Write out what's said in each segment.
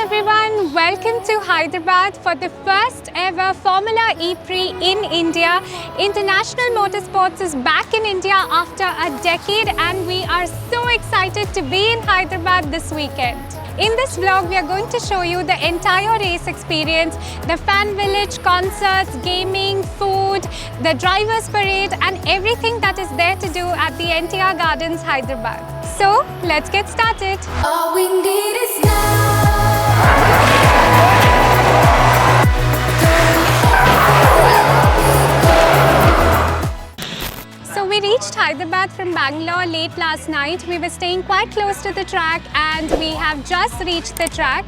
everyone, welcome to Hyderabad for the first ever Formula E Prix in India. International Motorsports is back in India after a decade and we are so excited to be in Hyderabad this weekend. In this vlog, we are going to show you the entire race experience, the fan village, concerts, gaming, food, the drivers parade and everything that is there to do at the NTR Gardens, Hyderabad. So, let's get started. All we need is now. So we reached Hyderabad from Bangalore late last night. We were staying quite close to the track and we have just reached the track.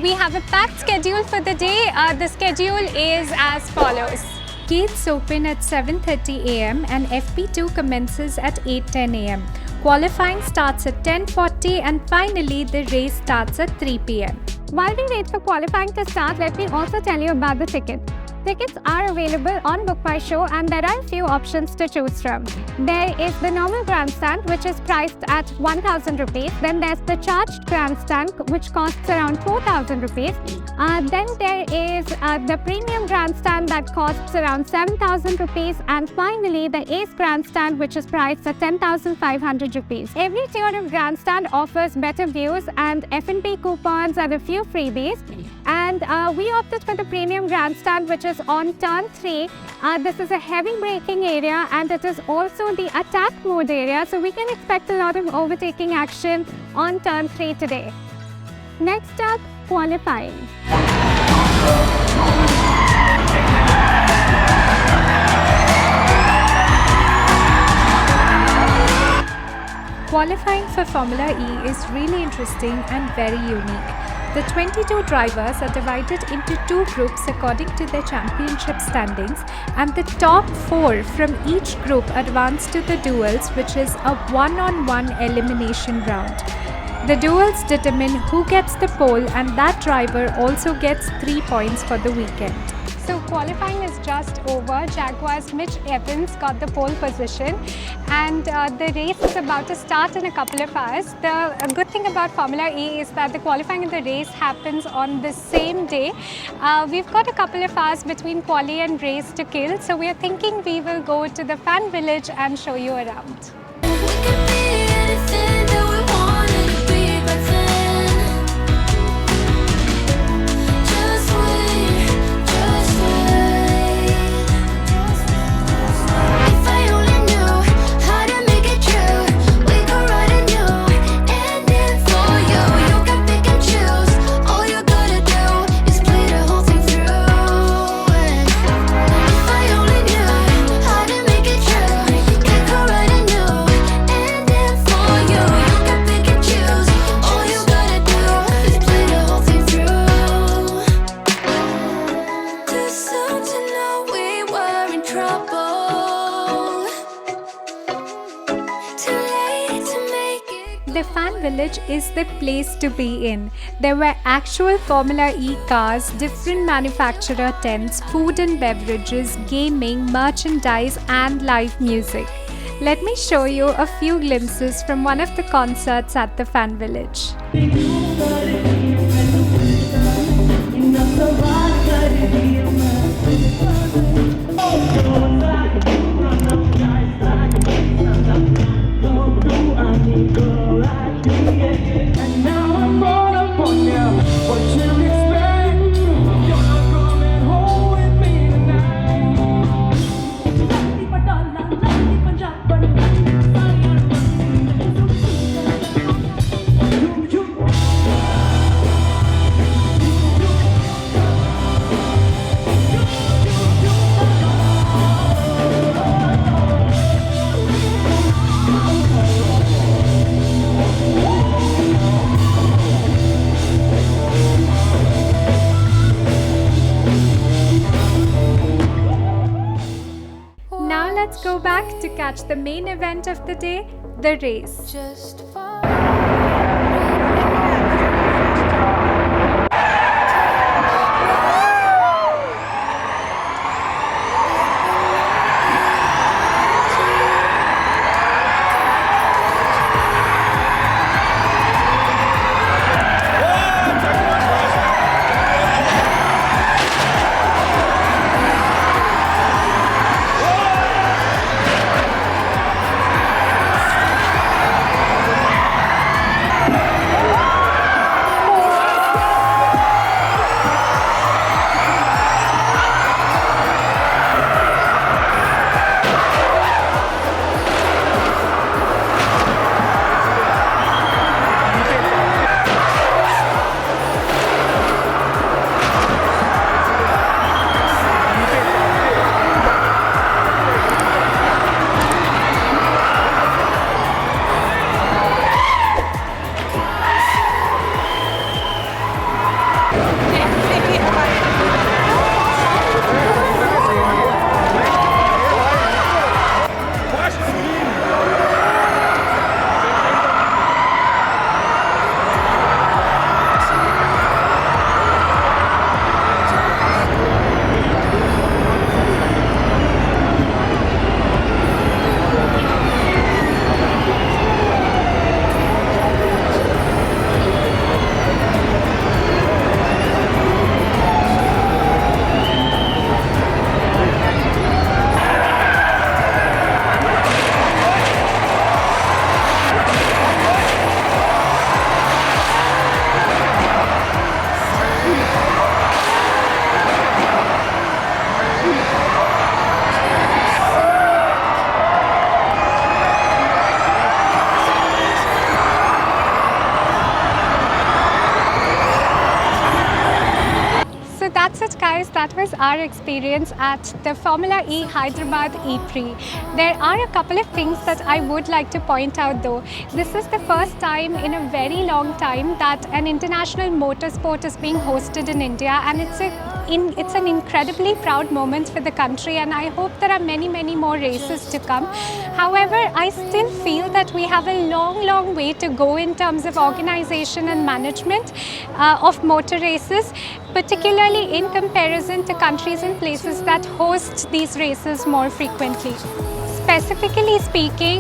We have a packed schedule for the day. The schedule is as follows. Gates open at 7:30 am and FP2 commences at 8:10 am. Qualifying starts at 10:40 and finally the race starts at 3 pm. While we wait for qualifying to start, let me also tell you about the ticket. Tickets are available on Book My Show and there are a few options to choose from. There is the normal grandstand which is priced at 1,000 rupees. Then there's the charged grandstand which costs around 4,000 rupees. Then there is the premium grandstand that costs around 7,000 rupees. And finally the Ace grandstand which is priced at 10,500 rupees. Every tier of grandstand offers better views and F&B coupons and a few freebies. And we opted for the premium grandstand which is on turn 3. This is a heavy braking area and it is also the attack mode area, so we can expect a lot of overtaking action on turn 3 today. Next up, qualifying. Qualifying for Formula E is really interesting and very unique. The 22 drivers are divided into 2 groups according to their championship standings, and the top 4 from each group advance to the duels, which is a one-on-one elimination round. The duels determine who gets the pole and that driver also gets 3 points for the weekend. So qualifying is just over. Jaguar's Mitch Evans got the pole position and the race is about to start in a couple of hours. The good thing about Formula E is that the qualifying and the race happens on the same day. We've got a couple of hours between quali and race to kill, so we are thinking we will go to the fan village and show you around. The fan village is the place to be in. There were actual Formula E cars, different manufacturer tents, food and beverages, gaming, merchandise and live music. Let me show you a few glimpses from one of the concerts at the fan village. Let's go back to catch the main event of the day, the race. right guys, that was our experience at the Formula E Hyderabad ePrix. There are a couple of things that I would like to point out though. This is the first time in a very long time that an international motorsport is being hosted in India, and it's an incredibly proud moment for the country, and I hope there are many more races to come. However, I still feel that we have a long way to go in terms of organization and management of motor races, particularly in comparison to countries and places that host these races more frequently. Specifically speaking,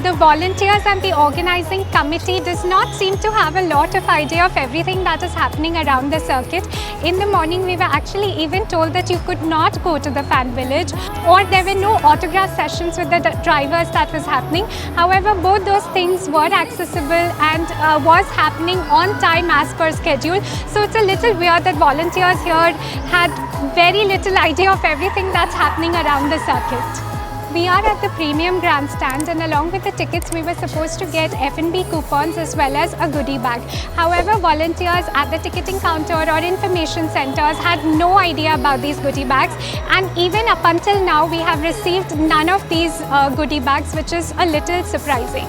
the volunteers and the organizing committee does not seem to have a lot of idea of everything that is happening around the circuit. In the morning, we were actually even told that you could not go to the fan village, or there were no autograph sessions with the drivers that was happening. However, both those things were accessible and was happening on time as per schedule. So it's a little weird that volunteers here had very little idea of everything that's happening around the circuit. We are at the premium grandstand, and along with the tickets we were supposed to get F&B coupons as well as a goodie bag. However, volunteers at the ticketing counter or information centers had no idea about these goodie bags, and even up until now we have received none of these goodie bags, which is a little surprising.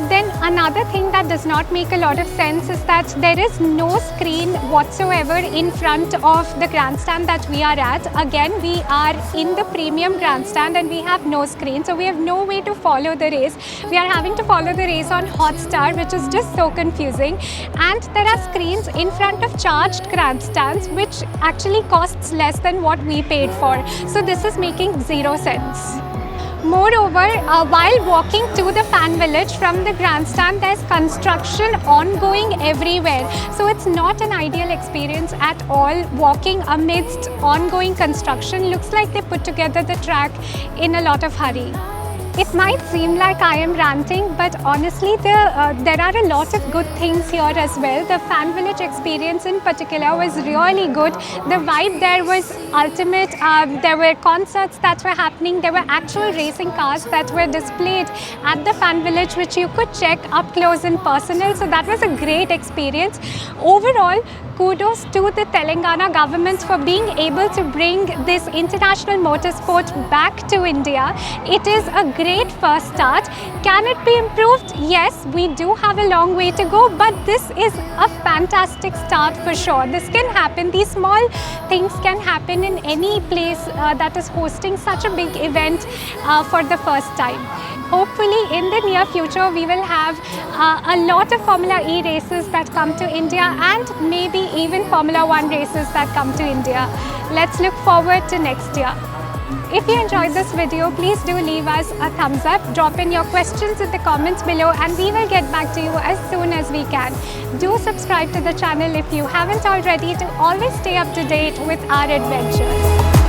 Then another thing that does not make a lot of sense is that there is no screen whatsoever in front of the grandstand that we are at. Again, we are in the premium grandstand and we have no screen, so we have no way to follow the race. We are having to follow the race on Hotstar, which is just so confusing. And there are screens in front of charged grandstands, which actually costs less than what we paid for. So this is making zero sense. Moreover, while walking to the fan village from the grandstand, there's construction ongoing everywhere. So it's not an ideal experience at all walking amidst ongoing construction. Looks like they put together the track in a lot of hurry. It might seem like I am ranting, but honestly there are a lot of good things here as well. The fan village experience in particular was really good. The vibe there was ultimate. There were concerts that were happening. There were actual racing cars that were displayed at the fan village, which you could check up close and personal. So that was a great experience. Overall, kudos to the Telangana government for being able to bring this international motorsport back to India. It is a great first start. Can it be improved? Yes, we do have a long way to go, but this is a fantastic start for sure. This can happen. These small things can happen in any place that is hosting such a big event for the first time. Hopefully in the near future we will have a lot of Formula E races that come to India, and maybe even Formula 1 races that come to India. Let's look forward to next year. If you enjoyed this video, please do leave us a thumbs up, drop in your questions in the comments below, and we will get back to you as soon as we can. Do subscribe to the channel if you haven't already to always stay up to date with our adventures.